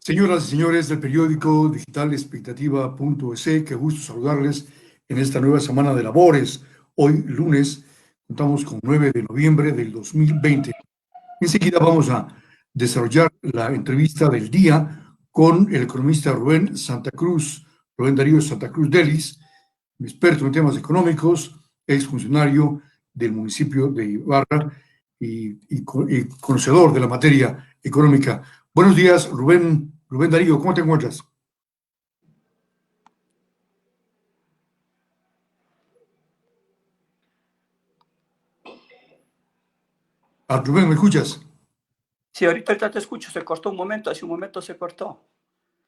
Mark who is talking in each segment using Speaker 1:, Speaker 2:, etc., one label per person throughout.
Speaker 1: Señoras y señores del periódico digital expectativa.es, qué gusto saludarles en esta nueva semana de labores. Hoy, lunes, contamos con 9 de noviembre del 2020. Enseguida vamos a desarrollar la entrevista del día con el economista Rubén Santa Cruz, Rubén Darío Santa Cruz Delis, experto en temas económicos, exfuncionario del municipio de Ibarra y conocedor de la materia económica. Buenos días, Rubén Darío, ¿cómo te encuentras? Rubén, ¿me escuchas?
Speaker 2: Sí, ahorita te escucho, se cortó un momento, hace un momento se cortó.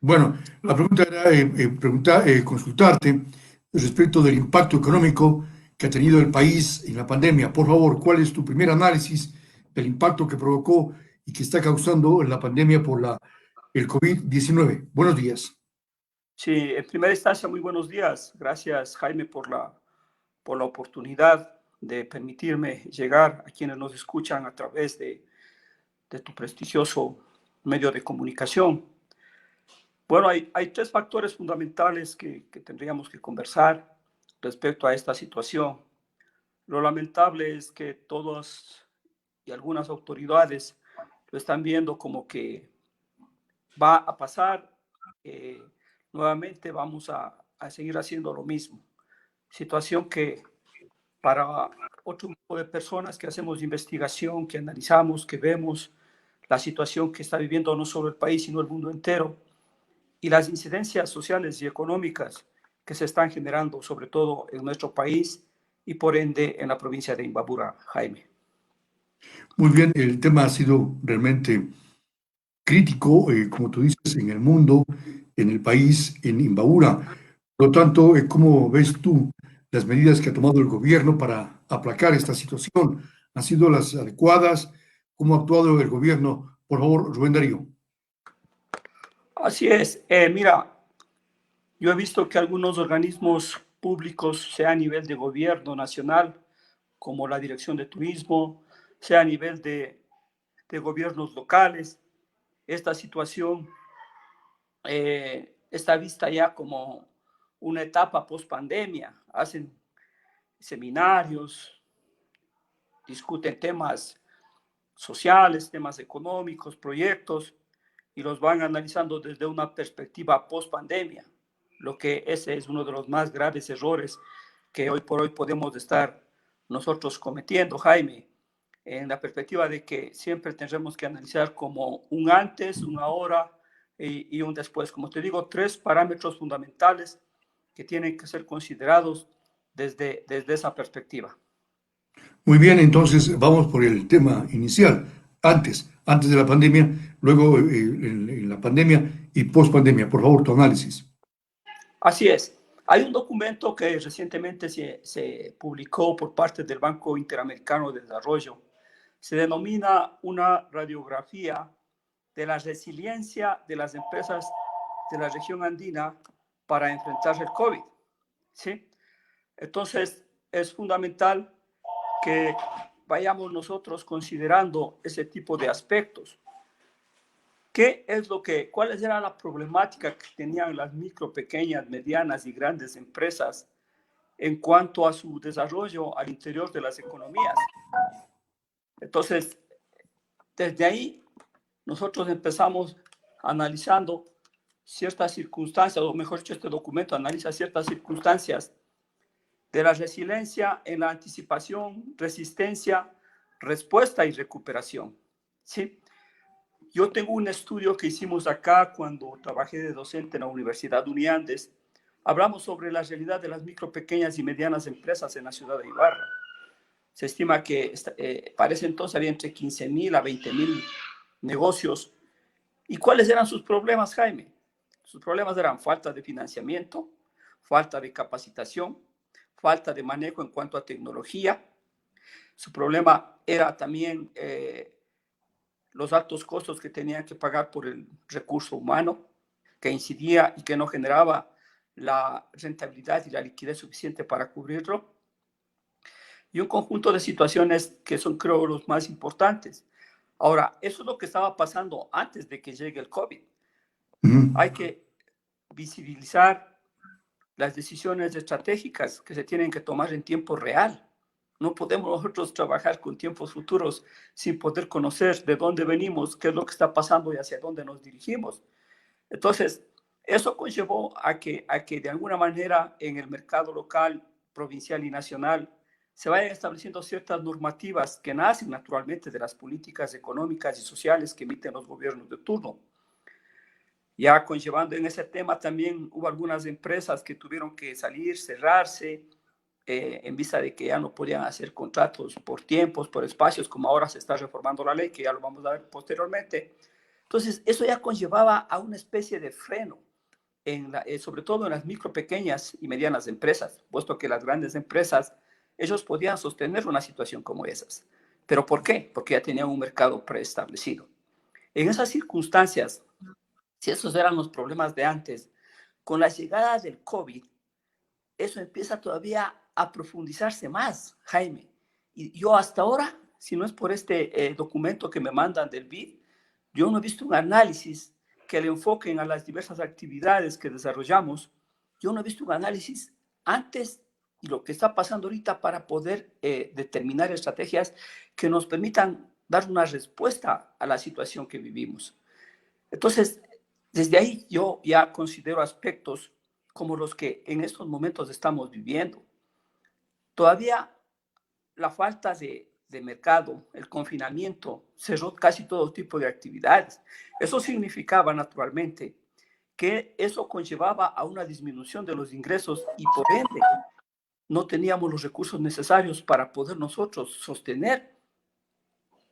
Speaker 1: Bueno, la pregunta era consultarte respecto del impacto económico que ha tenido el país en la pandemia. Por favor, ¿cuál es tu primer análisis del impacto que provocó y que está causando la pandemia por el COVID-19? Buenos días.
Speaker 2: Sí, en primera instancia, muy buenos días. Gracias, Jaime, por la oportunidad de permitirme llegar a quienes nos escuchan a través de tu prestigioso medio de comunicación. Bueno, hay tres factores fundamentales que tendríamos que conversar respecto a esta situación. Lo lamentable es que todas y algunas autoridades lo están viendo como que va a pasar, eh, nuevamente vamos a seguir haciendo lo mismo. Situación que para otro grupo de personas que hacemos investigación, que analizamos, que vemos la situación que está viviendo no solo el país, sino el mundo entero, y las incidencias sociales y económicas que se están generando, sobre todo en nuestro país y por ende en la provincia de Imbabura, Jaime.
Speaker 1: Muy bien, el tema ha sido realmente crítico, como tú dices, en el mundo, en el país, en Imbabura. Por lo tanto, ¿cómo ves tú las medidas que ha tomado el gobierno para aplacar esta situación? ¿Han sido las adecuadas? ¿Cómo ha actuado el gobierno? Por favor, Rubén Darío.
Speaker 2: Así es. Mira, yo he visto que algunos organismos públicos, sea a nivel de gobierno nacional, como la Dirección de Turismo, sea a nivel de gobiernos locales, esta situación está vista ya como una etapa post pandemia. Hacen seminarios, discuten temas sociales, temas económicos, proyectos, y los van analizando desde una perspectiva post pandemia, lo que ese es uno de los más graves errores que hoy por hoy podemos estar nosotros cometiendo, Jaime, en la perspectiva de que siempre tendremos que analizar como un antes, un ahora y un después. Como te digo, tres parámetros fundamentales que tienen que ser considerados desde esa perspectiva.
Speaker 1: Muy bien, entonces vamos por el tema inicial. Antes de la pandemia, luego en la pandemia y post pandemia. Por favor, tu análisis.
Speaker 2: Así es. Hay un documento que recientemente se publicó por parte del Banco Interamericano de Desarrollo. Se denomina una radiografía de la resiliencia de las empresas de la región andina para enfrentar el COVID. ¿Sí? Entonces, es fundamental que vayamos nosotros considerando ese tipo de aspectos. ¿Cuál era la problemática que tenían las micro, pequeñas, medianas y grandes empresas en cuanto a su desarrollo al interior de las economías? Entonces, desde ahí, nosotros empezamos analizando ciertas circunstancias, o mejor dicho, este documento analiza ciertas circunstancias de la resiliencia en la anticipación, resistencia, respuesta y recuperación. ¿Sí? Yo tengo un estudio que hicimos acá cuando trabajé de docente en la Universidad Uniandes. Hablamos sobre la realidad de las micro, pequeñas y medianas empresas en la ciudad de Ibarra. Se estima que para ese entonces había entre 15.000 a 20.000 negocios. ¿Y cuáles eran sus problemas, Jaime? Sus problemas eran falta de financiamiento, falta de capacitación, falta de manejo en cuanto a tecnología. Su problema era también los altos costos que tenían que pagar por el recurso humano, que incidía y que no generaba la rentabilidad y la liquidez suficiente para cubrirlo. Y un conjunto de situaciones que son, creo, los más importantes. Ahora, eso es lo que estaba pasando antes de que llegue el COVID. Hay que visibilizar las decisiones estratégicas que se tienen que tomar en tiempo real. No podemos nosotros trabajar con tiempos futuros sin poder conocer de dónde venimos, qué es lo que está pasando y hacia dónde nos dirigimos. Entonces, eso conllevó a que de alguna manera en el mercado local, provincial y nacional se vayan estableciendo ciertas normativas que nacen naturalmente de las políticas económicas y sociales que emiten los gobiernos de turno. Ya conllevando en ese tema también hubo algunas empresas que tuvieron que salir, cerrarse, en vista de que ya no podían hacer contratos por tiempos, por espacios, como ahora se está reformando la ley, que ya lo vamos a ver posteriormente. Entonces, eso ya conllevaba a una especie de freno, sobre todo en las micro, pequeñas y medianas empresas, puesto que las grandes empresas, ellos podían sostener una situación como esas. ¿Pero por qué? Porque ya tenían un mercado preestablecido. En esas circunstancias, si esos eran los problemas de antes, con la llegada del COVID, eso empieza todavía a profundizarse más, Jaime. Y yo hasta ahora, si no es por este documento que me mandan del BID, yo no he visto un análisis que le enfoquen a las diversas actividades que desarrollamos. Yo no he visto un análisis antes y lo que está pasando ahorita para poder determinar estrategias que nos permitan dar una respuesta a la situación que vivimos. Entonces, desde ahí yo ya considero aspectos como los que en estos momentos estamos viviendo. Todavía la falta de mercado, el confinamiento, cerró casi todo tipo de actividades. Eso significaba naturalmente que eso conllevaba a una disminución de los ingresos y por ende no teníamos los recursos necesarios para poder nosotros sostener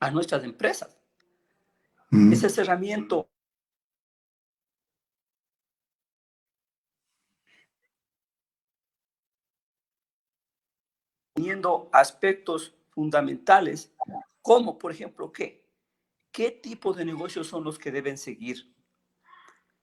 Speaker 2: a nuestras empresas. Ese cerramiento teniendo aspectos fundamentales, como por ejemplo, ¿qué tipo de negocios son los que deben seguir?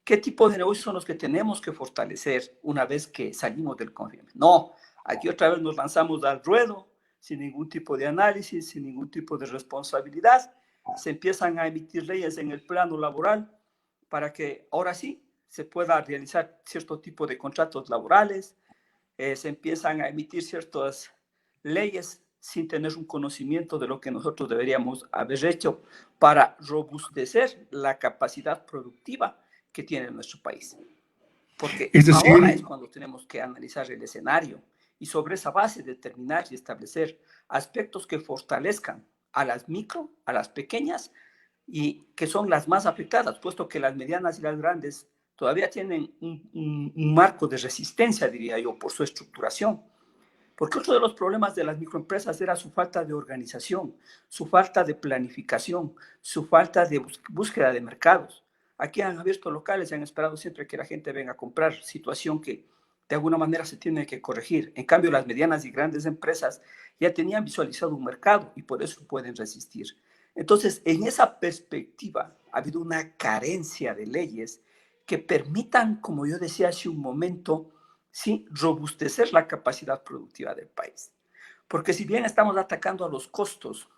Speaker 2: ¿Qué tipo de negocios son los que tenemos que fortalecer una vez que salimos del confinamiento? No, aquí otra vez nos lanzamos al ruedo, sin ningún tipo de análisis, sin ningún tipo de responsabilidad. Se empiezan a emitir leyes en el plano laboral para que ahora sí se pueda realizar cierto tipo de contratos laborales. Se empiezan a emitir ciertas leyes sin tener un conocimiento de lo que nosotros deberíamos haber hecho para robustecer la capacidad productiva que tiene nuestro país. Porque ahora es cuando tenemos que analizar el escenario y sobre esa base determinar y establecer aspectos que fortalezcan a las micro, a las pequeñas y que son las más afectadas, puesto que las medianas y las grandes todavía tienen un marco de resistencia, diría yo, por su estructuración. Porque otro de los problemas de las microempresas era su falta de organización, su falta de planificación, su falta de búsqueda de mercados. Aquí han abierto locales y han esperado siempre que la gente venga a comprar, situación que de alguna manera se tiene que corregir. En cambio, las medianas y grandes empresas ya tenían visualizado un mercado y por eso pueden resistir. Entonces, en esa perspectiva, ha habido una carencia de leyes que permitan, como yo decía hace un momento, sí, robustecer la capacidad productiva del país. Porque si bien estamos atacando a los costos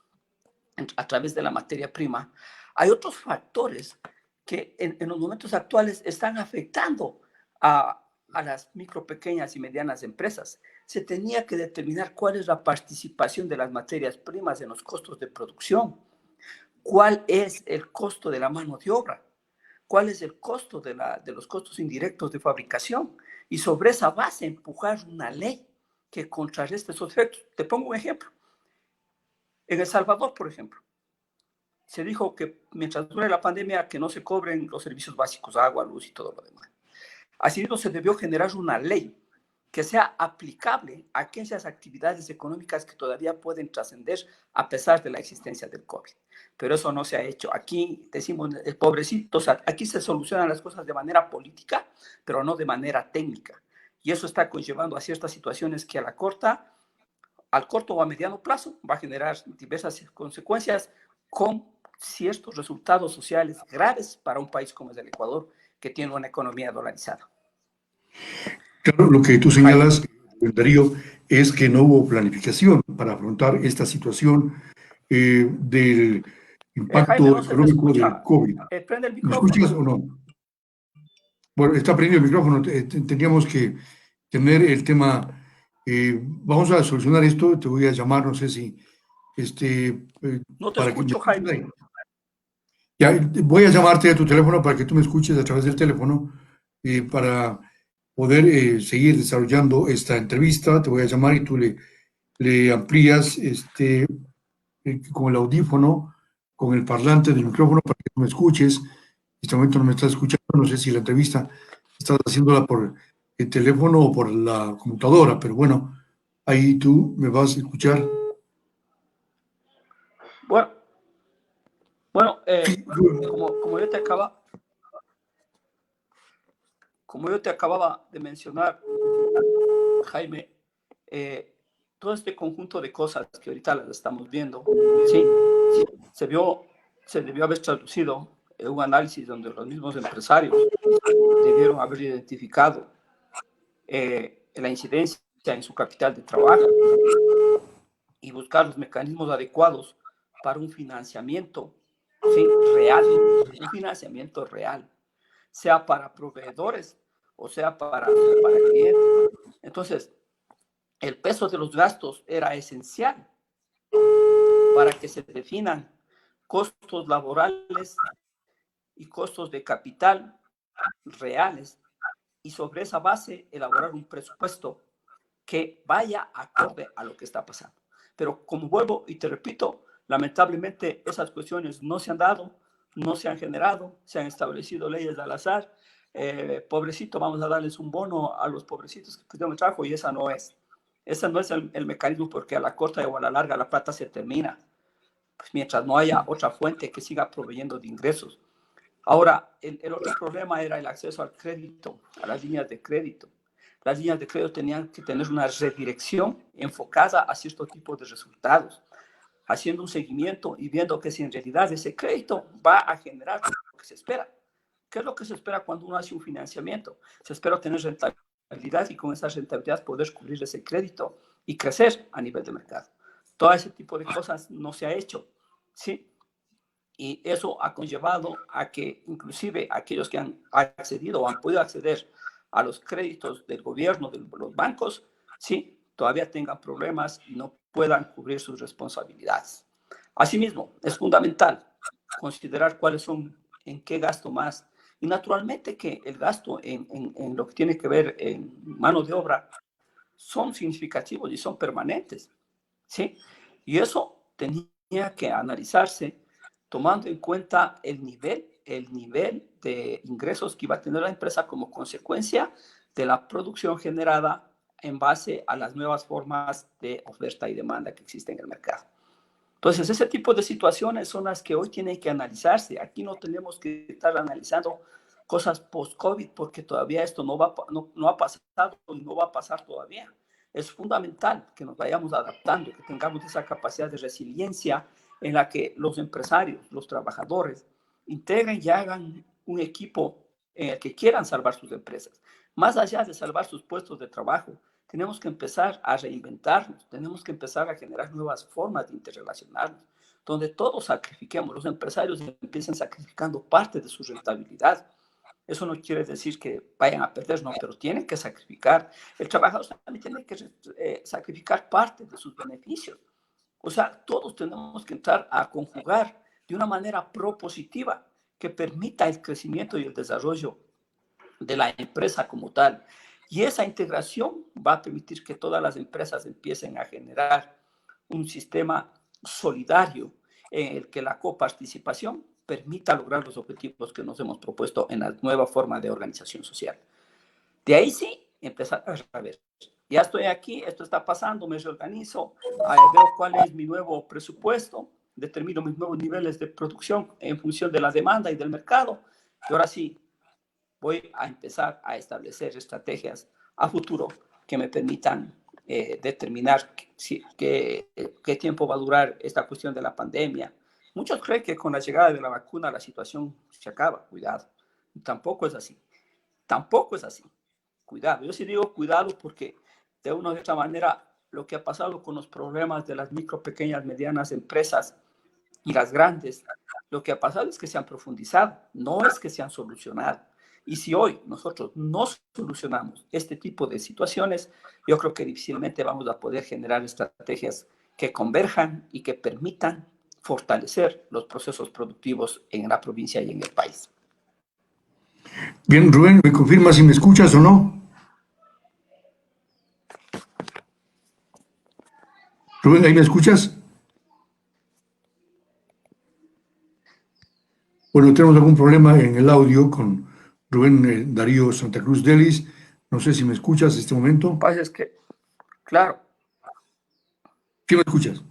Speaker 2: a través de la materia prima, hay otros factores que en los momentos actuales están afectando a las micro, pequeñas y medianas empresas. Se tenía que determinar cuál es la participación de las materias primas en los costos de producción, cuál es el costo de la mano de obra, cuál es el costo de los costos indirectos de fabricación y sobre esa base empujar una ley que contrarreste esos efectos. Te pongo un ejemplo. En El Salvador, por ejemplo, se dijo que mientras dure la pandemia que no se cobren los servicios básicos, agua, luz y todo lo demás. Asimismo, se debió generar una ley que sea aplicable a aquellas actividades económicas que todavía pueden trascender a pesar de la existencia del COVID. Pero eso no se ha hecho. Aquí decimos, pobrecitos, o sea, aquí se solucionan las cosas de manera política, pero no de manera técnica. Y eso está conllevando a ciertas situaciones que al corto o a mediano plazo va a generar diversas consecuencias con ciertos resultados sociales graves para un país como es el Ecuador, que tiene una economía dolarizada.
Speaker 1: Claro, lo que tú señalas, Darío, es que no hubo planificación para afrontar esta situación del impacto económico del COVID.
Speaker 2: Prende el
Speaker 1: ¿Me escuchas
Speaker 2: micrófono.
Speaker 1: o no? Bueno, está prendido el micrófono. Teníamos que tener el tema. Vamos a solucionar esto. Te voy a llamar, no sé si,
Speaker 2: No te
Speaker 1: para que me
Speaker 2: escucho,
Speaker 1: escuches
Speaker 2: Jaime.
Speaker 1: ahí. Ya, voy a llamarte a tu teléfono para que tú me escuches a través del teléfono para poder seguir desarrollando esta entrevista. Te voy a llamar y tú le amplías con el audífono, con el parlante del micrófono para que tú me escuches. En este momento no me estás escuchando, no sé si la entrevista estás haciéndola por el teléfono o por la computadora, pero bueno, ahí tú me vas a escuchar.
Speaker 2: Bueno, bueno
Speaker 1: Sí,
Speaker 2: como yo te acababa de mencionar, Jaime, todo este conjunto de cosas que ahorita las estamos viendo, ¿sí? Se debió haber traducido en un análisis donde los mismos empresarios debieron haber identificado la incidencia en su capital de trabajo y buscar los mecanismos adecuados para un financiamiento, ¿sí? Real, un financiamiento real, sea para proveedores o sea para clientes. Entonces, el peso de los gastos era esencial para que se definan costos laborales y costos de capital reales y sobre esa base elaborar un presupuesto que vaya acorde a lo que está pasando. Pero como vuelvo y te repito, lamentablemente esas cuestiones no se han dado, no se han generado, se han establecido leyes al azar. Pobrecito, vamos a darles un bono a los pobrecitos que pidieron el trabajo y esa no es. Ese no es el mecanismo porque a la corta o a la larga la plata se termina, pues mientras no haya otra fuente que siga proveyendo de ingresos. Ahora, el otro problema era el acceso al crédito, a las líneas de crédito. Las líneas de crédito tenían que tener una redirección enfocada a ciertos tipos de resultados, haciendo un seguimiento y viendo que si en realidad ese crédito va a generar lo que se espera. ¿Qué es lo que se espera cuando uno hace un financiamiento? Se espera tener rentabilidad y con esa rentabilidad poder cubrir ese crédito y crecer a nivel de mercado. Todo ese tipo de cosas no se ha hecho, ¿sí? Y eso ha conllevado a que inclusive aquellos que han accedido o han podido acceder a los créditos del gobierno, de los bancos, sí, todavía tengan problemas y no puedan cubrir sus responsabilidades. Asimismo, es fundamental considerar cuáles son, en qué gasto más. Y naturalmente que el gasto en lo que tiene que ver en mano de obra son significativos y son permanentes, ¿sí? Y eso tenía que analizarse tomando en cuenta el nivel de ingresos que iba a tener la empresa como consecuencia de la producción generada en base a las nuevas formas de oferta y demanda que existen en el mercado. Entonces, ese tipo de situaciones son las que hoy tienen que analizarse. Aquí no tenemos que estar analizando cosas post-COVID porque todavía esto no ha pasado y no va a pasar todavía. Es fundamental que nos vayamos adaptando, que tengamos esa capacidad de resiliencia en la que los empresarios, los trabajadores, integren y hagan un equipo en el que quieran salvar sus empresas. Más allá de salvar sus puestos de trabajo, tenemos que empezar a reinventarnos, tenemos que empezar a generar nuevas formas de interrelacionarnos, donde todos sacrifiquemos, los empresarios empiecen sacrificando parte de su rentabilidad. Eso no quiere decir que vayan a perder, no, pero tienen que sacrificar. El trabajador también tiene que sacrificar parte de sus beneficios. O sea, todos tenemos que entrar a conjugar de una manera propositiva que permita el crecimiento y el desarrollo de la empresa como tal. Y esa integración va a permitir que todas las empresas empiecen a generar un sistema solidario en el que la coparticipación permita lograr los objetivos que nos hemos propuesto en la nueva forma de organización social. De ahí sí, empezar a ver, ya estoy aquí, esto está pasando, me reorganizo, veo cuál es mi nuevo presupuesto, determino mis nuevos niveles de producción en función de la demanda y del mercado, y ahora sí, voy a empezar a establecer estrategias a futuro que me permitan determinar qué tiempo va a durar esta cuestión de la pandemia. Muchos creen que con la llegada de la vacuna la situación se acaba. Cuidado. Tampoco es así. Tampoco es así. Cuidado. Yo sí digo cuidado porque de una u otra manera lo que ha pasado con los problemas de las micro, pequeñas, medianas empresas y las grandes, lo que ha pasado es que se han profundizado, no es que se han solucionado. Y si hoy nosotros no solucionamos este tipo de situaciones, yo creo que difícilmente vamos a poder generar estrategias que converjan y que permitan fortalecer los procesos productivos en la provincia y en el país.
Speaker 1: Bien, Rubén, ¿me confirmas si me escuchas o no? Rubén, ¿ahí me escuchas? Bueno, tenemos algún problema en el audio con Rubén Darío Santa Cruz Delis. No sé si me escuchas en este momento.
Speaker 2: Lo que pasa es que, claro.
Speaker 1: ¿Sí me escuchas?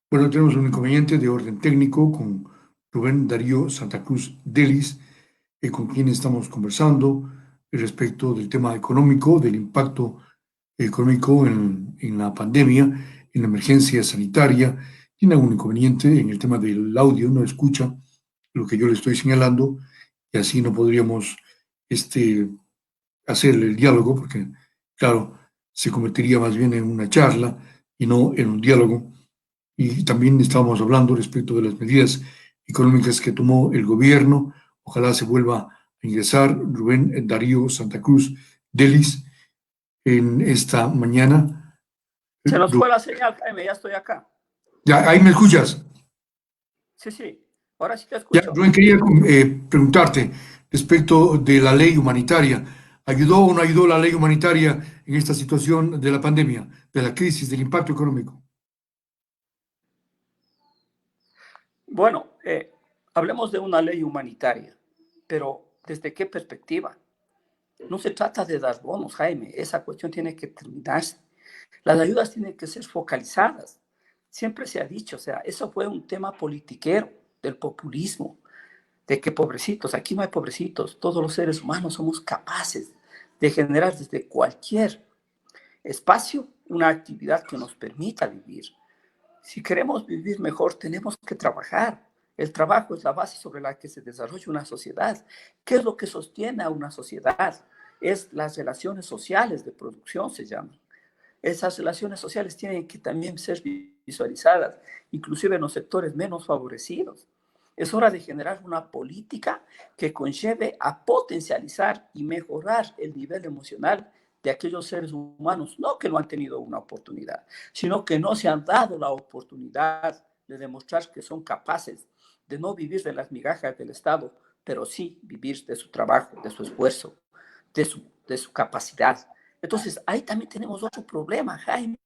Speaker 1: Bueno, tenemos un inconveniente de orden técnico con Rubén Darío Santa Cruz Delis, con quien estamos conversando respecto del tema económico, del impacto económico en la pandemia, en la emergencia sanitaria. Tiene algún inconveniente en el tema del audio, no escucha lo que yo le estoy señalando y así no podríamos hacer el diálogo porque, claro, se convertiría más bien en una charla y no en un diálogo. Y también estábamos hablando respecto de las medidas económicas que tomó el gobierno. Ojalá se vuelva a ingresar Rubén Darío Santa Cruz Delis en esta mañana.
Speaker 2: Se nos fue la señal, Jaime, ya estoy acá.
Speaker 1: Ya, ahí me escuchas.
Speaker 2: Sí, sí, ahora sí te
Speaker 1: Ya,
Speaker 2: escucho.
Speaker 1: Rubén, quería preguntarte respecto de la ley humanitaria. ¿Ayudó o no ayudó la ley humanitaria en esta situación de la pandemia, de la crisis, del impacto económico?
Speaker 2: Bueno, hablemos de una ley humanitaria, pero ¿desde qué perspectiva? No se trata de dar bonos, Jaime, esa cuestión tiene que terminarse. Las ayudas tienen que ser focalizadas. Siempre se ha dicho, o sea, eso fue un tema politiquero del populismo, de que pobrecitos, aquí no hay pobrecitos, todos los seres humanos somos capaces de generar desde cualquier espacio una actividad que nos permita vivir. Si queremos vivir mejor, tenemos que trabajar. El trabajo es la base sobre la que se desarrolla una sociedad. ¿Qué es lo que sostiene a una sociedad? Es las relaciones sociales de producción, se llaman. Esas relaciones sociales tienen que también ser visualizadas, inclusive en los sectores menos favorecidos. Es hora de generar una política que conlleve a potencializar y mejorar el nivel emocional de aquellos seres humanos, no que no han tenido una oportunidad, sino que no se han dado la oportunidad de demostrar que son capaces de no vivir de las migajas del Estado, pero sí vivir de su trabajo, de su esfuerzo, de su capacidad. Entonces, ahí también tenemos otro problema, Jaime.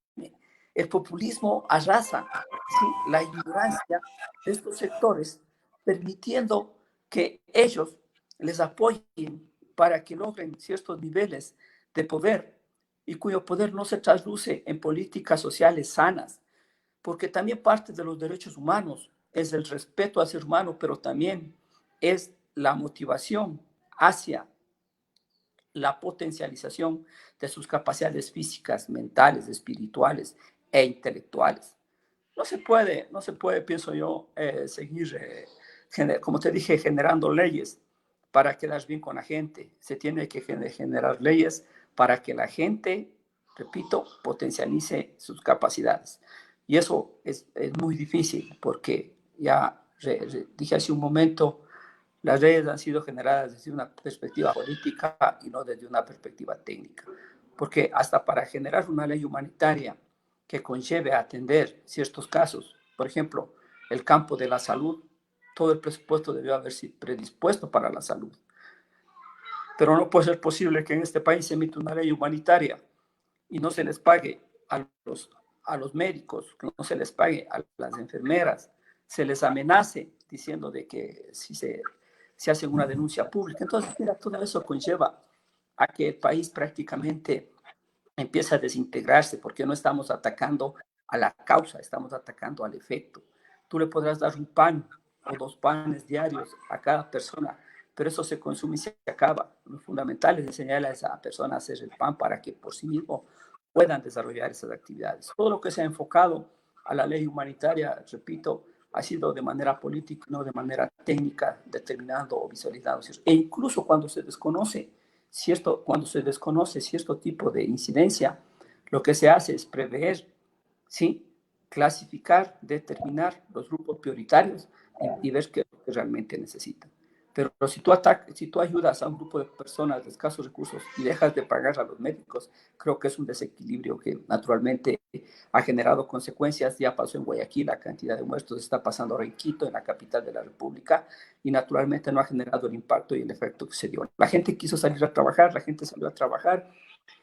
Speaker 2: El populismo arrasa, ¿sí?, la ignorancia de estos sectores, permitiendo que ellos les apoyen para que logren ciertos niveles de poder y cuyo poder no se trasluce en políticas sociales sanas, porque también parte de los derechos humanos es el respeto al ser humano, pero también es la motivación hacia la potencialización de sus capacidades físicas, mentales, espirituales e intelectuales. No se puede, pienso yo, seguir, como te dije, generando leyes para quedar bien con la gente. Se tiene que generar leyes para que la gente, repito, potencialice sus capacidades. Y eso es muy difícil porque ya dije hace un momento, las leyes han sido generadas desde una perspectiva política y no desde una perspectiva técnica. Porque hasta para generar una ley humanitaria que conlleve a atender ciertos casos, por ejemplo, el campo de la salud, todo el presupuesto debió haber sido predispuesto para la salud. Pero no puede ser posible que en este país se emita una ley humanitaria y no se les pague a los médicos, que no se les pague a las enfermeras, se les amenace diciendo de que si se hace una denuncia pública. Entonces, mira, todo eso conlleva a que el país prácticamente empieza a desintegrarse porque no estamos atacando a la causa, estamos atacando al efecto. Tú le podrás dar un pan o 2 panes diarios a cada persona, pero eso se consume y se acaba. Lo fundamental es enseñarle a esa persona a hacer el pan para que por sí mismo puedan desarrollar esas actividades. Todo lo que se ha enfocado a la ley humanitaria, repito, ha sido de manera política, no de manera técnica, determinando o visualizando. E incluso cuando se desconoce cierto tipo de incidencia, lo que se hace es prever, ¿sí?, clasificar, determinar los grupos prioritarios y ver qué es lo que realmente necesitan. Pero si tú ayudas a un grupo de personas de escasos recursos y dejas de pagar a los médicos, creo que es un desequilibrio que naturalmente ha generado consecuencias. Ya pasó en Guayaquil, la cantidad de muertos está pasando ahora en Quito, en la capital de la República, y naturalmente no ha generado el impacto y el efecto que se dio. La gente quiso salir a trabajar, la gente salió a trabajar,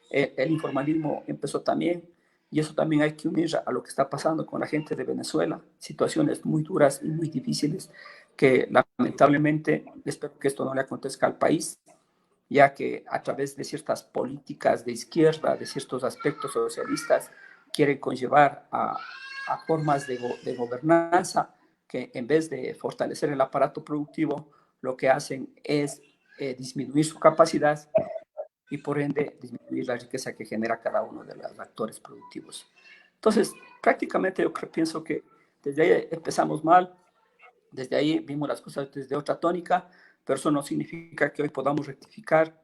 Speaker 2: el informalismo empezó también, y eso también hay que unir a lo que está pasando con la gente de Venezuela, situaciones muy duras y muy difíciles que lamentablemente espero que esto no le acontezca al país, ya que a través de ciertas políticas de izquierda, de ciertos aspectos socialistas, quieren conllevar a formas de gobernanza que en vez de fortalecer el aparato productivo, lo que hacen es disminuir su capacidad y por ende disminuir la riqueza que genera cada uno de los actores productivos. Entonces, prácticamente yo pienso que desde ahí empezamos mal, desde ahí vimos las cosas desde otra tónica, pero eso no significa que hoy podamos rectificar,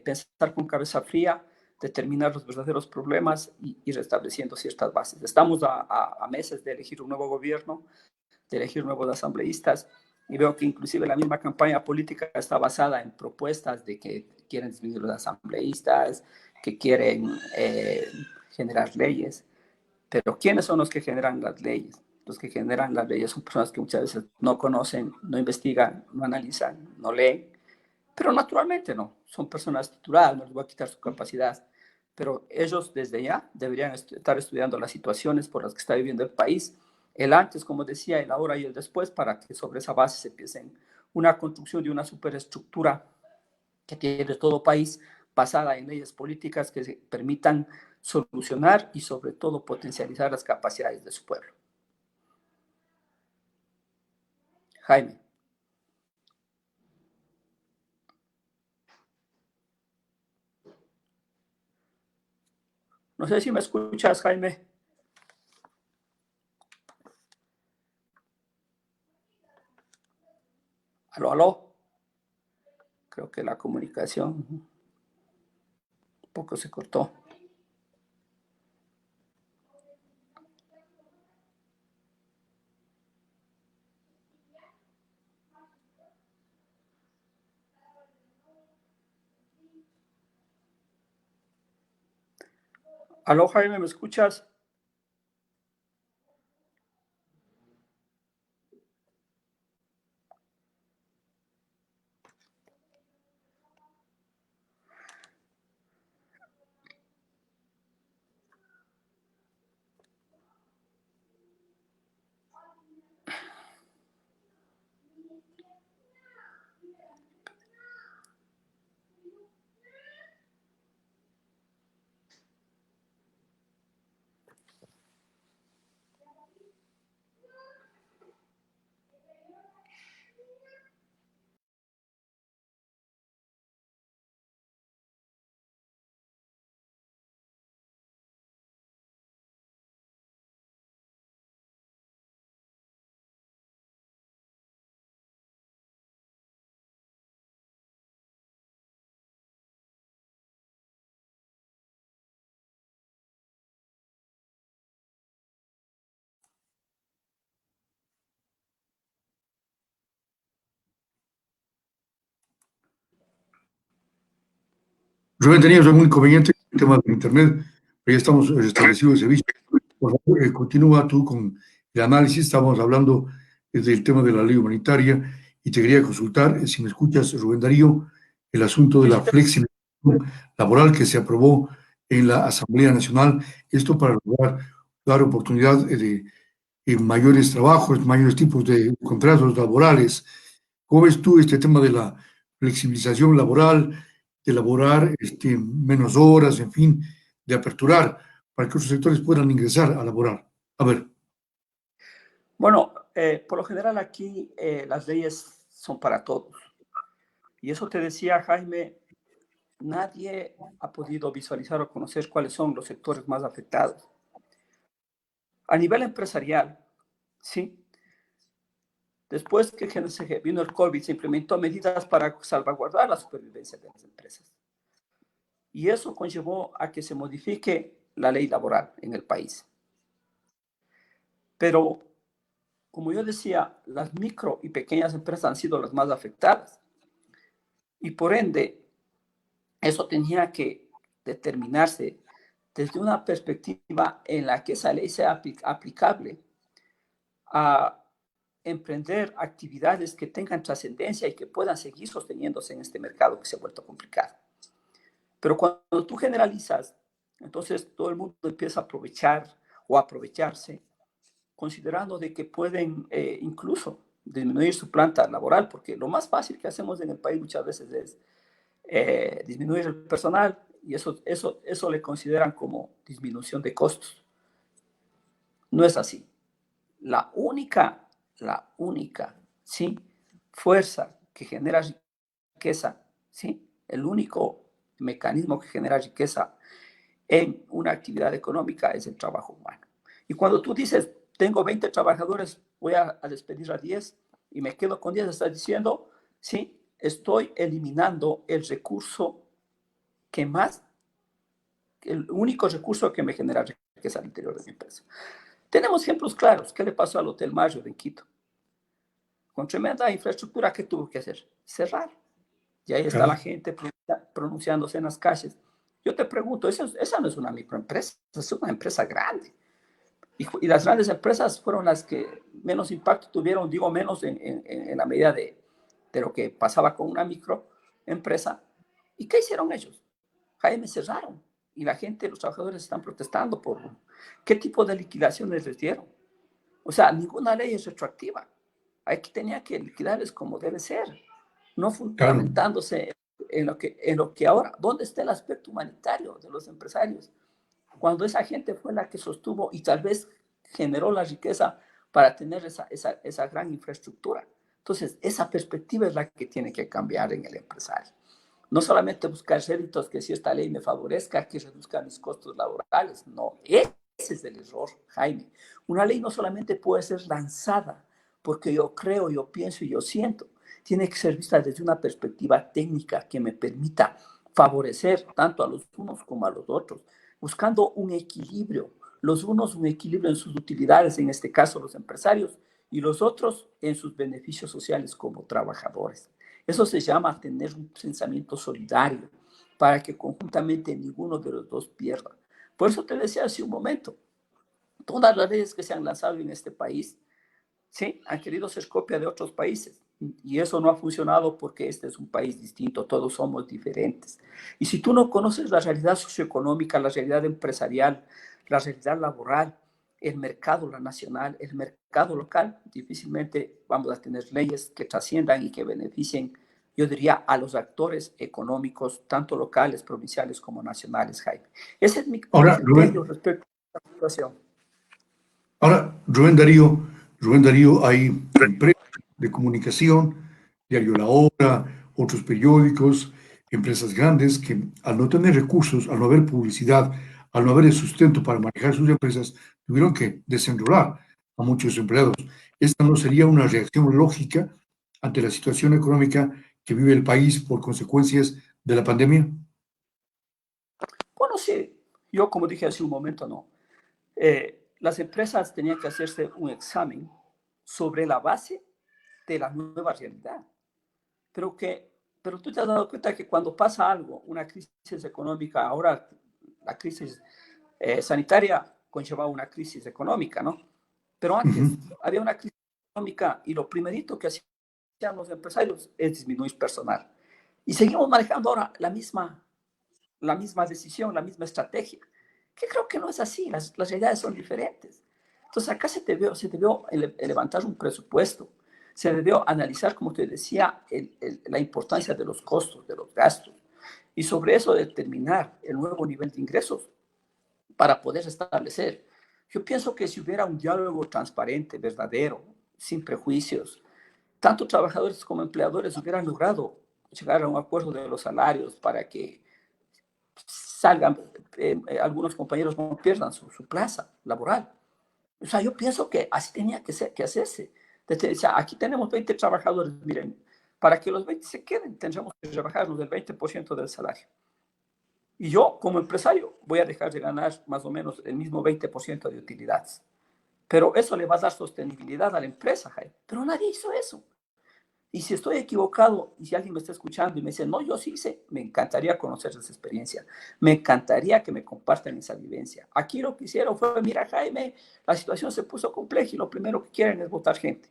Speaker 2: pensar con cabeza fría, determinar los verdaderos problemas y restableciendo ciertas bases. Estamos a meses de elegir un nuevo gobierno, de elegir nuevos asambleístas, y veo que inclusive la misma campaña política está basada en propuestas de que quieren disminuir los asambleístas, que quieren generar leyes. Pero ¿quiénes son los que generan las leyes? Los que generan las leyes son personas que muchas veces no conocen, no investigan, no analizan, no leen. Pero naturalmente no, son personas tituladas, no les voy a quitar su capacidad. Pero ellos desde ya deberían estar estudiando las situaciones por las que está viviendo el país, el antes, como decía, el ahora y el después, para que sobre esa base se empiece una construcción de una superestructura que tiene todo país basada en leyes políticas que permitan solucionar y sobre todo potencializar las capacidades de su pueblo. Jaime. No sé si me escuchas, Jaime. Aló, aló. Creo que la comunicación un poco se cortó. Aló, Jaime, ¿me escuchas?
Speaker 1: Rubén, teníamos algún inconveniente con el tema del Internet, pero ya estamos restablecidos el servicio. Por favor, continúa tú con el análisis. Estamos hablando del tema de la ley humanitaria y te quería consultar, si me escuchas, Rubén Darío, el asunto de la flexibilización laboral que se aprobó en la Asamblea Nacional. Esto para lograr dar oportunidad de mayores trabajos, mayores tipos de contratos laborales. ¿Cómo ves tú este tema de la flexibilización laboral, de elaborar menos horas, en fin, de aperturar para que otros sectores puedan ingresar a laborar? A ver.
Speaker 2: Bueno, por lo general aquí las leyes son para todos. Y eso te decía, Jaime, nadie ha podido visualizar o conocer cuáles son los sectores más afectados. A nivel empresarial, sí. Después que vino el COVID, se implementó medidas para salvaguardar la supervivencia de las empresas. Y eso conllevó a que se modifique la ley laboral en el país. Pero como yo decía, las micro y pequeñas empresas han sido las más afectadas. Y por ende, eso tenía que determinarse desde una perspectiva en la que esa ley sea aplicable a emprender actividades que tengan trascendencia y que puedan seguir sosteniéndose en este mercado que se ha vuelto complicado. Pero cuando tú generalizas, entonces todo el mundo empieza a aprovechar o a aprovecharse, considerando de que pueden incluso disminuir su planta laboral, porque lo más fácil que hacemos en el país muchas veces es disminuir el personal y eso le consideran como disminución de costos. No es así. La única, ¿sí? Fuerza que genera riqueza, ¿sí? El único mecanismo que genera riqueza en una actividad económica es el trabajo humano. Y cuando tú dices, tengo 20 trabajadores, voy a despedir a 10 y me quedo con 10, estás diciendo, sí, estoy eliminando el recurso que más, el único recurso que me genera riqueza al interior de mi empresa. Tenemos ejemplos claros. ¿Qué le pasó al Hotel Mario en Quito? Con tremenda infraestructura, ¿qué tuvo que hacer? Cerrar. Y ahí está la gente pronunciándose en las calles. Yo te pregunto, esa no es una microempresa, es una empresa grande. Y las grandes empresas fueron las que menos impacto tuvieron, digo menos en la medida de lo que pasaba con una microempresa. ¿Y qué hicieron ellos? Jaime, cerraron. Y la gente, los trabajadores están protestando por qué tipo de liquidaciones les dieron. O sea, ninguna ley es retroactiva. Aquí tenía que liquidarles como debe ser, no fundamentándose en lo que ahora, ¿dónde está el aspecto humanitario de los empresarios? Cuando esa gente fue la que sostuvo y tal vez generó la riqueza para tener esa gran infraestructura. Entonces, esa perspectiva es la que tiene que cambiar en el empresario. No solamente buscar réditos que si esta ley me favorezca, que reduzca mis costos laborales. No, ese es el error, Jaime. Una ley no solamente puede ser lanzada porque yo creo, yo pienso y yo siento. Tiene que ser vista desde una perspectiva técnica que me permita favorecer tanto a los unos como a los otros, buscando un equilibrio. Los unos un equilibrio en sus utilidades, en este caso los empresarios, y los otros en sus beneficios sociales como trabajadores. Eso se llama tener un pensamiento solidario para que conjuntamente ninguno de los dos pierda. Por eso te decía hace un momento, todas las leyes que se han lanzado en este país, sí, han querido ser copia de otros países. Y eso no ha funcionado porque este es un país distinto, todos somos diferentes. Y si tú no conoces la realidad socioeconómica, la realidad empresarial, la realidad laboral, el mercado la nacional, el mercado local, difícilmente vamos a tener leyes que trasciendan y que beneficien, yo diría, a los actores económicos, tanto locales, provinciales como nacionales, Jaime. Ese es mi criterio respecto a la situación.
Speaker 1: Ahora, Rubén Darío, hay empresas de comunicación, Diario La Hora, otros periódicos, empresas grandes que al no tener recursos, al no haber publicidad, al no haber el sustento para manejar sus empresas, tuvieron que desenrolar a muchos empleados. ¿Esta no sería una reacción lógica ante la situación económica que vive el país por consecuencias de la pandemia?
Speaker 2: Bueno, sí, yo como dije hace un momento, no. Las empresas tenían que hacerse un examen sobre la base de la nueva realidad. Pero tú te has dado cuenta que cuando pasa algo, una crisis económica, ahora la crisis sanitaria conllevaba una crisis económica, ¿no? Pero antes había una crisis económica y lo primerito que hacían los empresarios es disminuir personal. Y seguimos manejando ahora la misma decisión, la misma estrategia, que creo que no es así, las realidades son diferentes. Entonces acá se debió levantar un presupuesto, se debió analizar, como te decía, la importancia de los costos, de los gastos, y sobre eso determinar el nuevo nivel de ingresos para poder establecer. Yo pienso que si hubiera un diálogo transparente, verdadero, sin prejuicios, tanto trabajadores como empleadores hubieran logrado llegar a un acuerdo de los salarios para que salgan, algunos compañeros no pierdan su plaza laboral. O sea, yo pienso que así tenía que hacerse. O sea, aquí tenemos 20 trabajadores, miren, para que los 20 se queden, tendremos que rebajarnos del 20% del salario. Y yo, como empresario, voy a dejar de ganar más o menos el mismo 20% de utilidades. Pero eso le va a dar sostenibilidad a la empresa, Jaime. Pero nadie hizo eso. Y si estoy equivocado, y si alguien me está escuchando y me dice, no, yo sí hice, me encantaría conocer esa experiencia. Me encantaría que me compartan esa vivencia. Aquí lo que hicieron fue, mira, Jaime, la situación se puso compleja y lo primero que quieren es votar gente.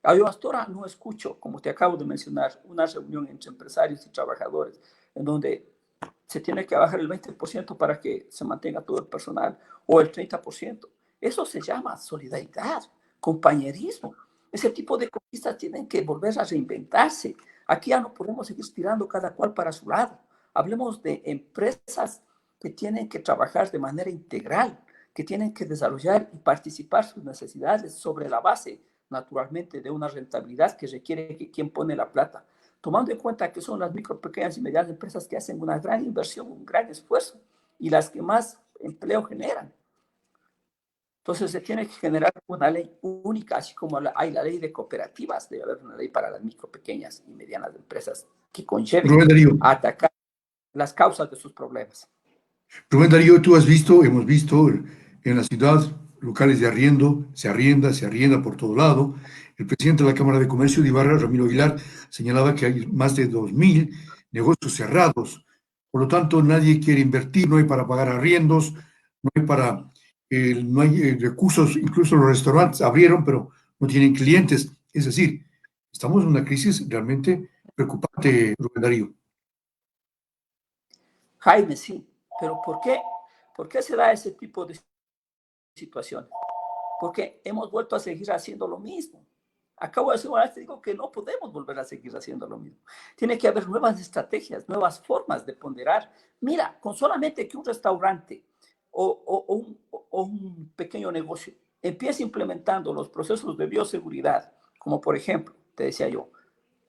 Speaker 2: Yo hasta ahora no escucho, como te acabo de mencionar, una reunión entre empresarios y trabajadores en donde se tiene que bajar el 20% para que se mantenga todo el personal o el 30%. Eso se llama solidaridad, compañerismo. Ese tipo de conquistas tienen que volver a reinventarse. Aquí ya no podemos seguir tirando cada cual para su lado. Hablemos de empresas que tienen que trabajar de manera integral, que tienen que desarrollar y participar sus necesidades sobre la base, naturalmente, de una rentabilidad que requiere que quien pone la plata, tomando en cuenta que son las micro, pequeñas y medianas empresas que hacen una gran inversión, un gran esfuerzo y las que más empleo generan. Entonces se tiene que generar una ley única, así como hay la ley de cooperativas, debe haber una ley para las micro, pequeñas y medianas empresas que conlleve a atacar las causas de sus problemas.
Speaker 1: Rubén Darío, tú has visto, hemos visto en la ciudad locales de arriendo, se arrienda por todo lado. El presidente de la Cámara de Comercio de Ibarra, Ramiro Aguilar, señalaba que hay más de 2.000 negocios cerrados. Por lo tanto, nadie quiere invertir, no hay para pagar arriendos, no hay recursos, incluso los restaurantes abrieron, pero no tienen clientes. Es decir, estamos en una crisis realmente preocupante, Rubén Darío.
Speaker 2: Jaime, sí, pero ¿por qué? ¿Por qué se da ese tipo de situaciones? Porque hemos vuelto a seguir haciendo lo mismo. Acabo de decir, te digo que no podemos volver a seguir haciendo lo mismo. Tiene que haber nuevas estrategias, nuevas formas de ponderar. Mira, con solamente que un restaurante o un pequeño negocio empiece implementando los procesos de bioseguridad, como por ejemplo, te decía yo,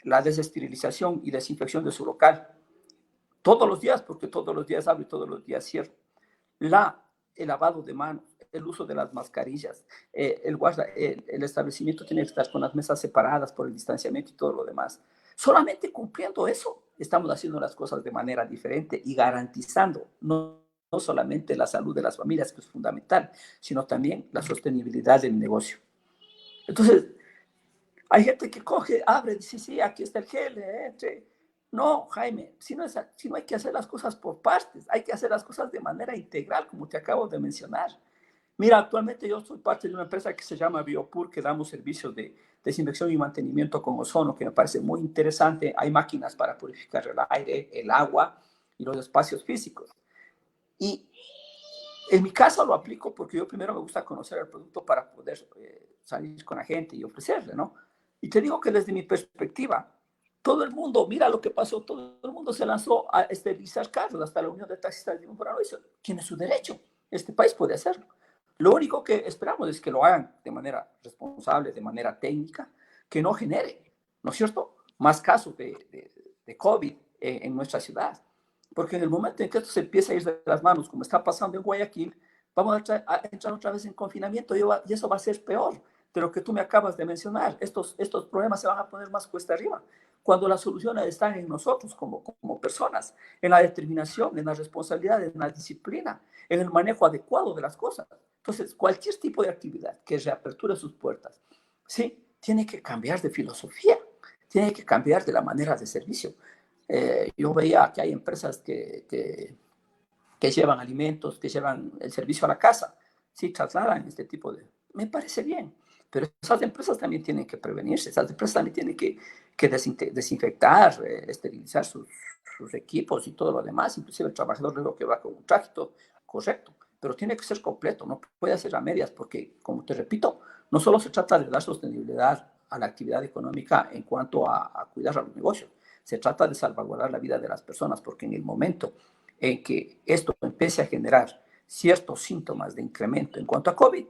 Speaker 2: la desesterilización y desinfección de su local, todos los días, porque todos los días abro y todos los días cierro. El lavado de manos, el uso de las mascarillas, el establecimiento tiene que estar con las mesas separadas por el distanciamiento y todo lo demás. Solamente cumpliendo eso, estamos haciendo las cosas de manera diferente y garantizando no solamente la salud de las familias, que es fundamental, sino también la sostenibilidad del negocio. Entonces, hay gente que coge, abre, dice, sí, aquí está el gel, No, Jaime, si no hay que hacer las cosas por partes, hay que hacer las cosas de manera integral, como te acabo de mencionar. Mira, actualmente yo soy parte de una empresa que se llama Biopur, que damos servicios de desinfección y mantenimiento con ozono, que me parece muy interesante. Hay máquinas para purificar el aire, el agua y los espacios físicos. Y en mi caso lo aplico porque yo primero me gusta conocer el producto para poder salir con la gente y ofrecerle, ¿no? Y te digo que desde mi perspectiva, todo el mundo, mira lo que pasó, todo el mundo se lanzó a esterilizar carros, hasta la Unión de Taxistas de Morano hizo, tiene su derecho, este país puede hacerlo. Lo único que esperamos es que lo hagan de manera responsable, de manera técnica, que no genere, ¿no es cierto?, más casos de COVID en nuestra ciudad. Porque en el momento en que esto se empieza a ir de las manos, como está pasando en Guayaquil, vamos a entrar otra vez en confinamiento y eso va a ser peor de lo que tú me acabas de mencionar. Estos problemas se van a poner más cuesta arriba, cuando las soluciones están en nosotros como personas, en la determinación, en la responsabilidad, en la disciplina, en el manejo adecuado de las cosas. Entonces, cualquier tipo de actividad que reaperture sus puertas, sí, tiene que cambiar de filosofía, tiene que cambiar de la manera de servicio. Yo veía que hay empresas que llevan alimentos, que llevan el servicio a la casa, sí, trasladan este tipo de... Me parece bien, pero esas empresas también tienen que prevenirse, esas empresas también tienen que desinfectar, esterilizar sus equipos y todo lo demás, inclusive el trabajador luego que va con un traje, correcto, pero tiene que ser completo, no puede hacer a medias, porque, como te repito, no solo se trata de dar sostenibilidad a la actividad económica en cuanto a cuidar a los negocios, se trata de salvaguardar la vida de las personas, porque en el momento en que esto empiece a generar ciertos síntomas de incremento en cuanto a COVID,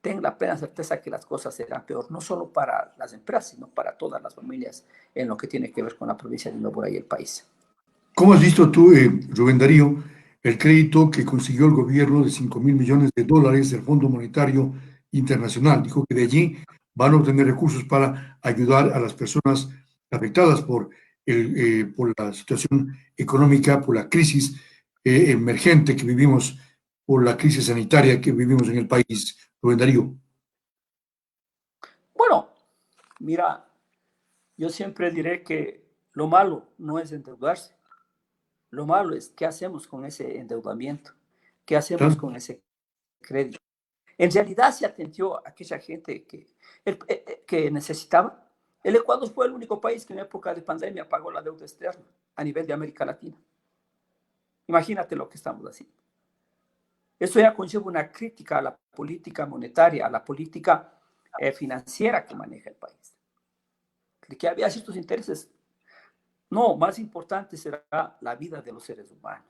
Speaker 2: ten la plena certeza que las cosas serán peor, no solo para las empresas, sino para todas las familias en lo que tiene que ver con la provincia de Imbabura y el país.
Speaker 1: ¿Cómo has visto tú, Rubén Darío, el crédito que consiguió el gobierno de 5.000 millones de dólares del Fondo Monetario Internacional? Dijo que de allí van a obtener recursos para ayudar a las personas afectadas por la situación económica, por la crisis emergente que vivimos, por la crisis sanitaria que vivimos en el país. Rubén Darío.
Speaker 2: Bueno, mira, yo siempre diré que lo malo no es endeudarse. Lo malo es qué hacemos con ese endeudamiento, qué hacemos
Speaker 1: Claro.
Speaker 2: con ese crédito. En realidad se atendió a aquella gente que necesitaba. El Ecuador fue el único país que en época de pandemia pagó la deuda externa a nivel de América Latina. Imagínate lo que estamos haciendo. Eso ya conlleva una crítica a la política monetaria, a la política financiera que maneja el país. De que había ciertos intereses. No, más importante será la vida de los seres humanos.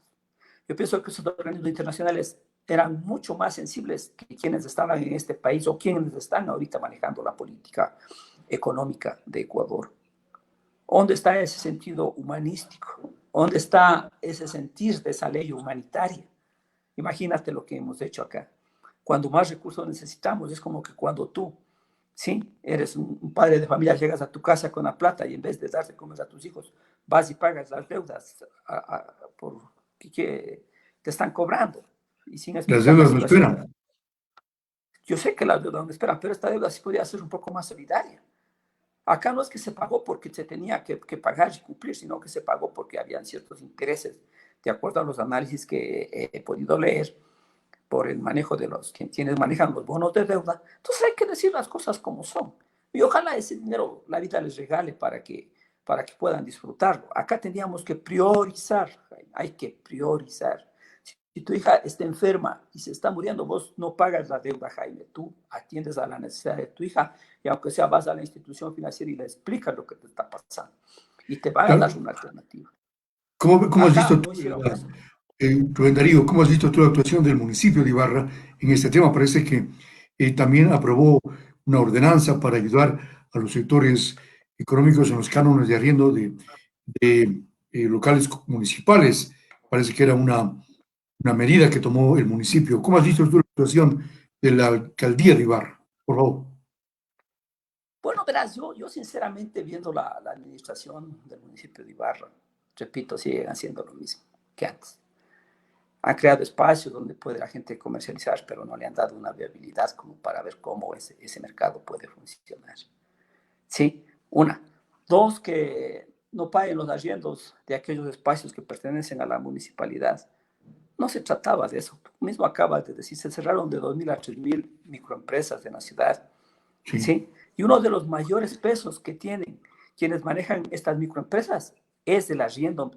Speaker 2: Yo pienso que esos organismos internacionales eran mucho más sensibles que quienes estaban en este país o quienes están ahorita manejando la política económica de Ecuador. ¿Dónde está ese sentido humanístico? ¿Dónde está ese sentir de esa ley humanitaria? Imagínate lo que hemos hecho acá. Cuando más recursos necesitamos, es como que cuando tú, ¿sí? Eres un padre de familia, llegas a tu casa con la plata y en vez de darse comer a tus hijos, vas y pagas las deudas por que te están cobrando y sin
Speaker 1: Las
Speaker 2: explicar la
Speaker 1: deudas no
Speaker 2: situación.
Speaker 1: esperan.
Speaker 2: Yo sé que la deuda no espera, pero esta deuda sí podría ser un poco más solidaria. Acá no es que se pagó porque se tenía que pagar y cumplir, sino que se pagó porque habían ciertos intereses, de acuerdo a los análisis que he podido leer, por el manejo de quienes manejan los bonos de deuda. Entonces hay que decir las cosas como son. Y ojalá ese dinero la vida les regale para que puedan disfrutarlo. Acá teníamos que priorizar, hay que priorizar. Si tu hija está enferma y se está muriendo, vos no pagas la deuda, Jaime. Tú atiendes a la necesidad de tu hija y aunque sea vas a la institución financiera y le explicas lo que te está pasando. Y te van a dar
Speaker 1: Claro.
Speaker 2: una alternativa.
Speaker 1: ¿Cómo has
Speaker 2: Acá
Speaker 1: visto tú,
Speaker 2: no hicieron eso.
Speaker 1: Rubén Darío, cómo has visto tú la actuación del municipio de Ibarra en este tema? Parece que también aprobó una ordenanza para ayudar a los sectores económicos en los cánones de arriendo de locales municipales. Parece que era una medida que tomó el municipio. ¿Cómo has visto tú la actuación de la alcaldía de Ibarra? Por favor.
Speaker 2: Bueno, verás, yo sinceramente viendo la administración del municipio de Ibarra, repito, siguen haciendo lo mismo que antes. Han creado espacios donde puede la gente comercializar, pero no le han dado una viabilidad como para ver cómo ese mercado puede funcionar. Sí, una. Dos, que no paguen los arriendos de aquellos espacios que pertenecen a la municipalidad. No se trataba de eso. Tú mismo acabas de decir, se cerraron de 2.000 a 3.000 microempresas en la ciudad.
Speaker 1: Sí.
Speaker 2: ¿Sí? Y uno de los mayores pesos que tienen quienes manejan estas microempresas es el arriendo,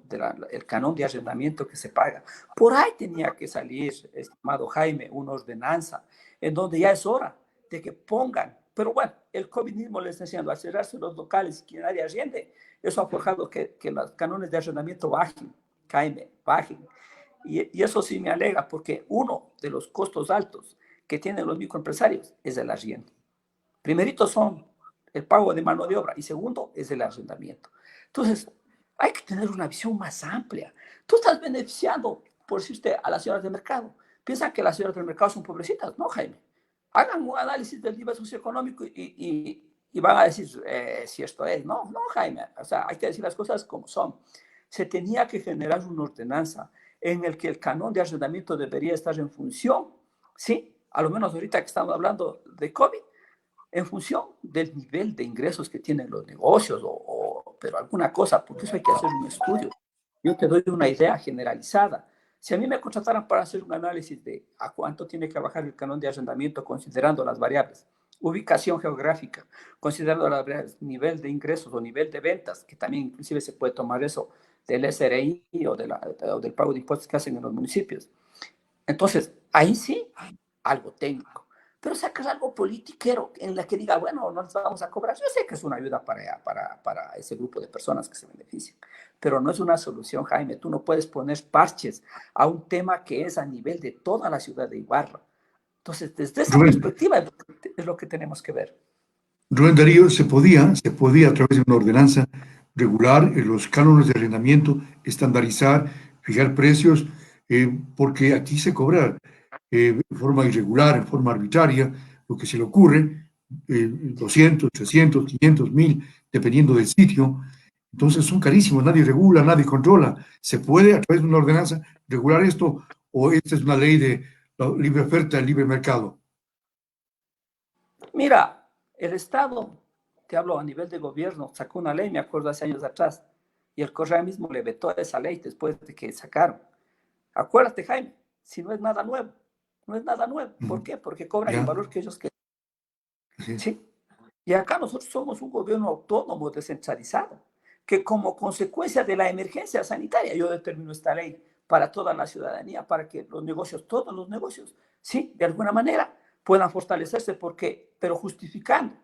Speaker 2: el canon de arrendamiento que se paga. Por ahí tenía que salir, estimado Jaime, una ordenanza en donde ya es hora de que pongan, pero bueno, el COVID mismo les está enseñando a cerrarse los locales y que nadie arriende. Eso ha forjado que los canones de arrendamiento bajen, Jaime, bajen. Y eso sí me alegra porque uno de los costos altos que tienen los microempresarios es el arriendo. Primerito son el pago de mano de obra y segundo es el arrendamiento. Entonces, hay que tener una visión más amplia. Tú estás beneficiando, por decirte, a las señoras del mercado. Piensan que las señoras del mercado son pobrecitas. No, Jaime. Hagan un análisis del nivel socioeconómico y van a decir si esto es. No, no, Jaime. O sea, hay que decir las cosas como son. Se tenía que generar una ordenanza en el que el canon de arrendamiento debería estar en función, ¿sí? A lo menos ahorita que estamos hablando de COVID, en función del nivel de ingresos que tienen los negocios, pero alguna cosa, porque eso hay que hacer un estudio. Yo te doy una idea generalizada. Si a mí me contrataran para hacer un análisis de a cuánto tiene que bajar el canon de arrendamiento considerando las variables, ubicación geográfica, considerando las variables, nivel de ingresos o nivel de ventas, que también inclusive se puede tomar eso del SRI o del pago de impuestos que hacen en los municipios. Entonces, ahí sí, algo técnico. Pero sacas algo politiquero en la que diga, bueno, no les vamos a cobrar. Yo sé que es una ayuda para ese grupo de personas que se benefician, pero no es una solución, Jaime. Tú no puedes poner parches a un tema que es a nivel de toda la ciudad de Ibarra. Entonces, desde esa
Speaker 1: Rubén,
Speaker 2: perspectiva es lo que tenemos que ver.
Speaker 1: Rubén Darío, se podía a través de una ordenanza regular los cánones de arrendamiento, estandarizar, fijar precios, porque aquí se cobra de forma irregular, en forma arbitraria, lo que se le ocurre, 200, 300, 500, 1000, dependiendo del sitio. Entonces son carísimos, nadie regula, nadie controla. ¿Se puede a través de una ordenanza regular esto o esta es una ley de libre oferta, libre mercado?
Speaker 2: Mira, El Estado, te hablo a nivel de gobierno, sacó una ley, me acuerdo, hace años atrás, y el Correa mismo le vetó esa ley después de que sacaron. Acuérdate, Jaime, si no es nada nuevo, no es nada nuevo. ¿Por qué? Porque cobran el
Speaker 1: Ya,
Speaker 2: valor que ellos quieren.
Speaker 1: así es.
Speaker 2: ¿Sí? Y acá nosotros somos un gobierno autónomo, descentralizado, que como consecuencia de la emergencia sanitaria, yo determino esta ley para toda la ciudadanía, para que los negocios, todos los negocios, sí, de alguna manera puedan fortalecerse, porque, pero justificando,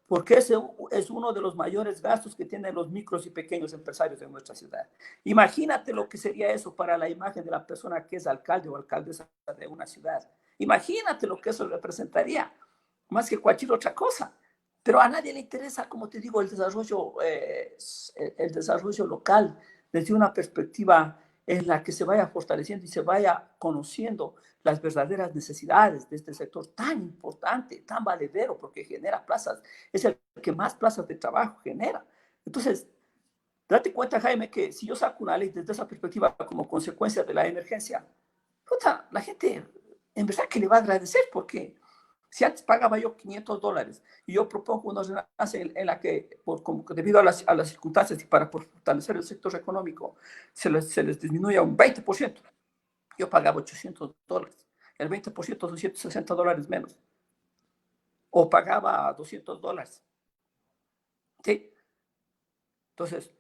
Speaker 2: porque ese es uno de los mayores gastos que tienen los micros y pequeños empresarios de nuestra ciudad. Imagínate lo que sería eso para la imagen de la persona que es alcalde o alcaldesa de una ciudad. Imagínate lo que eso representaría, más que cualquier otra cosa. Pero a nadie le interesa, como te digo, el desarrollo local desde una perspectiva en la que se vaya fortaleciendo y se vaya conociendo las verdaderas necesidades de este sector tan importante, tan valedero, porque genera plazas, es el que más plazas de trabajo genera. Entonces, date cuenta, Jaime, que si yo saco una ley desde esa perspectiva como consecuencia de la emergencia, puta, la gente en verdad que le va a agradecer, porque si antes pagaba yo $500 y yo propongo una ordenanza en la que, debido a las circunstancias y para fortalecer el sector económico, se les disminuye un 20%, yo pagaba $800. El 20% son $160 menos. O pagaba $200. ¿Sí? Entonces,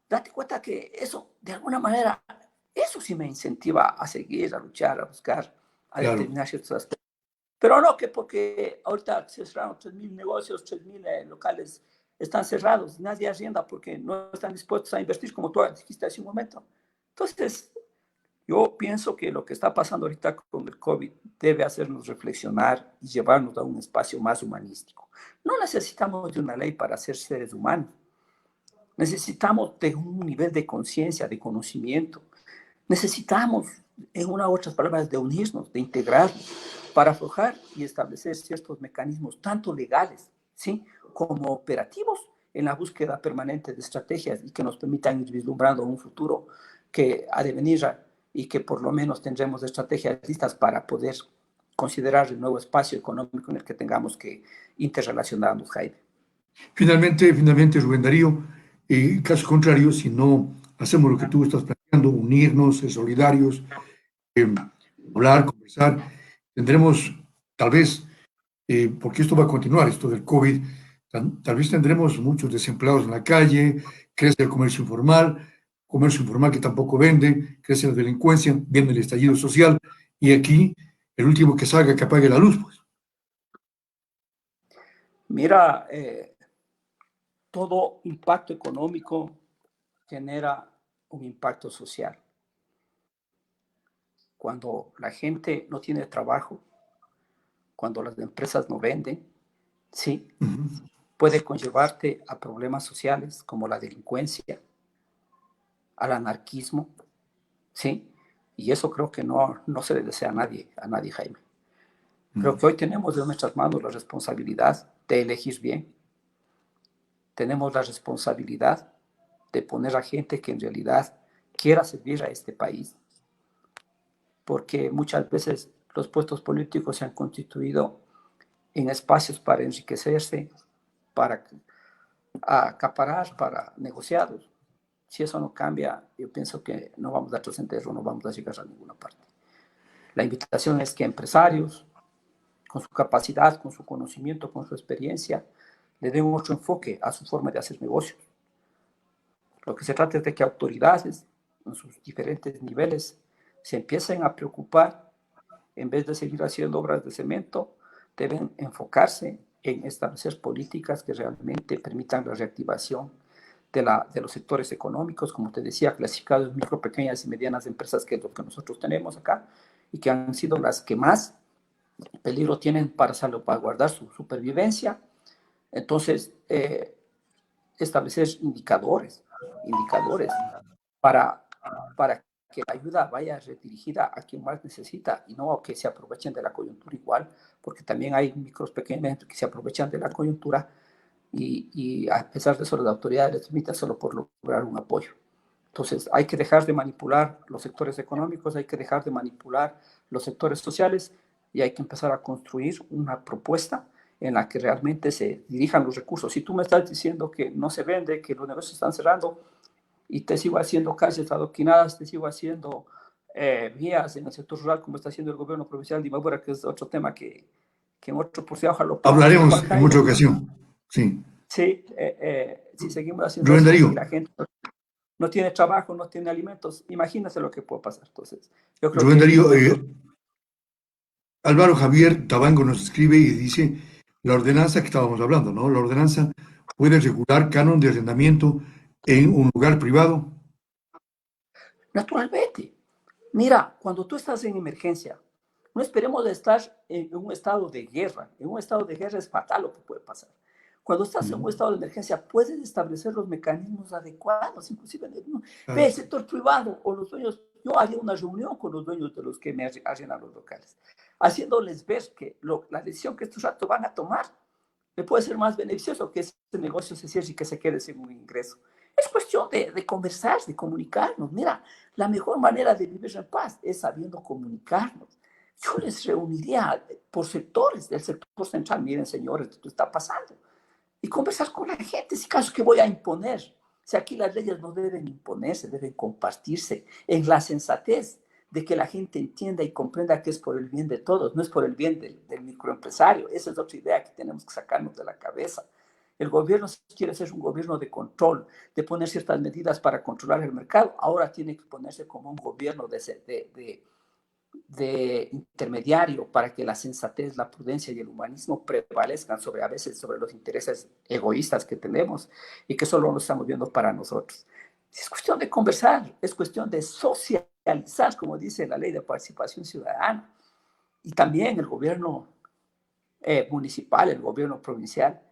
Speaker 2: date cuenta que eso, de alguna manera, eso sí me incentiva a seguir, a luchar, a buscar, a
Speaker 1: Claro.
Speaker 2: determinar ciertos aspectos. Pero no que porque ahorita se cerraron 3.000 negocios, 3.000 locales están cerrados, nadie arrienda porque no están dispuestos a invertir, como tú dijiste hace un momento. Entonces, yo pienso que lo que está pasando ahorita con el COVID debe hacernos reflexionar y llevarnos a un espacio más humanístico. No necesitamos de una ley para ser seres humanos, necesitamos de un nivel de conciencia, de conocimiento. Necesitamos, en una u otras palabras, de unirnos, de integrarnos, para forjar y establecer ciertos mecanismos, tanto legales, ¿sí?, como operativos, en la búsqueda permanente de estrategias y que nos permitan ir vislumbrando un futuro que ha de venir y que por lo menos tendremos estrategias listas para poder considerar el nuevo espacio económico en el que tengamos que interrelacionarnos, Jaime.
Speaker 1: Finalmente, Rubén Darío, caso contrario, si no hacemos lo que tú estás planteando, unirnos, ser solidarios, eh, hablar, conversar, tendremos tal vez, porque esto va a continuar, esto del COVID, tal vez tendremos muchos desempleados en la calle, crece el comercio informal que tampoco vende, crece la delincuencia, viene el estallido social, y aquí el último que salga que apague la luz, pues.
Speaker 2: Mira, todo impacto económico genera un impacto social. Cuando la gente no tiene trabajo, cuando las empresas no venden, sí, puede conllevarte a problemas sociales como la delincuencia, al anarquismo, sí, y eso creo que no se le desea a nadie, Jaime. Creo que hoy tenemos en nuestras manos la responsabilidad de elegir bien, tenemos la responsabilidad de poner a gente que en realidad quiera servir a este país, porque muchas veces los puestos políticos se han constituido en espacios para enriquecerse, para acaparar, para negociar. Si eso no cambia, yo pienso que no vamos a trascender o no vamos a llegar a ninguna parte. La invitación es que empresarios, con su capacidad, con su conocimiento, con su experiencia, le den otro enfoque a su forma de hacer negocios. Lo que se trata es de que autoridades, en sus diferentes niveles, se empiecen a preocupar, en vez de seguir haciendo obras de cemento, deben enfocarse en establecer políticas que realmente permitan la reactivación de los sectores económicos, como te decía, clasificados en micro, pequeñas y medianas empresas, que es lo que nosotros tenemos acá, y que han sido las que más peligro tienen para salvaguardar su supervivencia. Entonces, establecer indicadores para, para que la ayuda vaya redirigida a quien más necesita y no a que se aprovechen de la coyuntura igual, porque también hay micros pequeños que se aprovechan de la coyuntura y a pesar de eso las autoridades les limitan solo por lograr un apoyo. Entonces hay que dejar de manipular los sectores económicos, hay que dejar de manipular los sectores sociales y hay que empezar a construir una propuesta en la que realmente se dirijan los recursos. Si tú me estás diciendo que no se vende, que los negocios están cerrando, y te sigo haciendo calles adoquinadas, te sigo haciendo vías en el sector rural, como está haciendo el gobierno provincial de Imbabura, que es otro tema que en otro porcentaje ojalá lo podamos
Speaker 1: Hablaremos
Speaker 2: tocar,
Speaker 1: en
Speaker 2: Jaime.
Speaker 1: otra ocasión. Sí.
Speaker 2: Sí, si seguimos haciendo
Speaker 1: Rubén
Speaker 2: eso
Speaker 1: Darío,
Speaker 2: y la gente no tiene trabajo, no tiene alimentos, imagínate lo que puede pasar. Entonces, yo creo
Speaker 1: Rubén
Speaker 2: que es
Speaker 1: Darío,
Speaker 2: momento.
Speaker 1: Álvaro Javier Tabango nos escribe y dice la ordenanza que estábamos hablando, ¿no? La ordenanza puede regular canon de arrendamiento en un lugar privado.
Speaker 2: Naturalmente. Mira, cuando tú estás en emergencia, no esperemos de estar en un estado de guerra. En un estado de guerra es fatal lo que puede pasar. Cuando estás en un estado de emergencia, puedes establecer los mecanismos adecuados, inclusive ve el sector privado o los dueños. Yo haría una reunión con los dueños de los que me arrendan los locales, haciéndoles ver que la decisión que estos ratos van a tomar le puede ser más beneficioso que ese negocio se cierre y que se quede sin un ingreso. Es cuestión de conversar, de comunicarnos. Mira, la mejor manera de vivir en paz es sabiendo comunicarnos. Yo les reuniría por sectores, del sector central, miren señores, esto está pasando. Y conversar con la gente, si caso que voy a imponer. Si aquí las leyes no deben imponerse, deben compartirse en la sensatez de que la gente entienda y comprenda que es por el bien de todos, no es por el bien del microempresario. Esa es otra idea que tenemos que sacarnos de la cabeza. El gobierno, si quiere ser un gobierno de control, de poner ciertas medidas para controlar el mercado, ahora tiene que ponerse como un gobierno de intermediario para que la sensatez, la prudencia y el humanismo prevalezcan sobre, a veces, sobre los intereses egoístas que tenemos y que solo lo estamos viendo para nosotros. Es cuestión de conversar, es cuestión de socializar, como dice la ley de participación ciudadana. Y también el gobierno municipal, el gobierno provincial.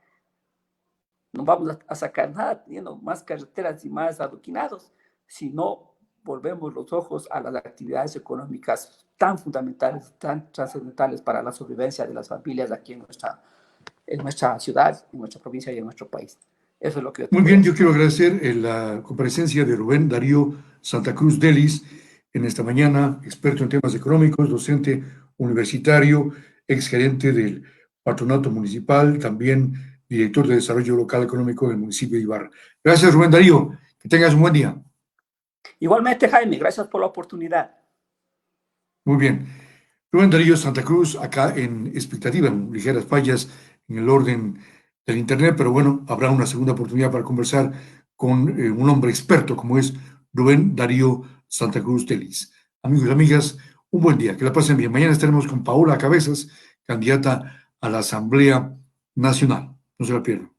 Speaker 2: No vamos a sacar nada teniendo más carreteras y más adoquinados, si no volvemos los ojos a las actividades económicas tan fundamentales, tan trascendentales para la sobrevivencia de las familias aquí en nuestra ciudad, en nuestra provincia y en nuestro país. Eso es lo que yo te
Speaker 1: Muy
Speaker 2: puedo
Speaker 1: bien,
Speaker 2: decir.
Speaker 1: yo quiero agradecer la comparecencia de Rubén Darío Santa Cruz Delis en esta mañana, experto en temas económicos, docente universitario, exgerente del Patronato Municipal, también director de Desarrollo Local Económico del municipio de Ibarra. Gracias, Rubén Darío. Que tengas un buen día.
Speaker 2: Igualmente, Jaime, gracias por la oportunidad.
Speaker 1: Muy bien. Rubén Darío Santa Cruz, acá en expectativa, en ligeras fallas en el orden del Internet, pero bueno, habrá una segunda oportunidad para conversar con un hombre experto como es Rubén Darío Santa Cruz Delis. Amigos y amigas, un buen día, que la pasen bien. Mañana estaremos con Paola Cabezas, candidata a la Asamblea Nacional. No se la pierdan.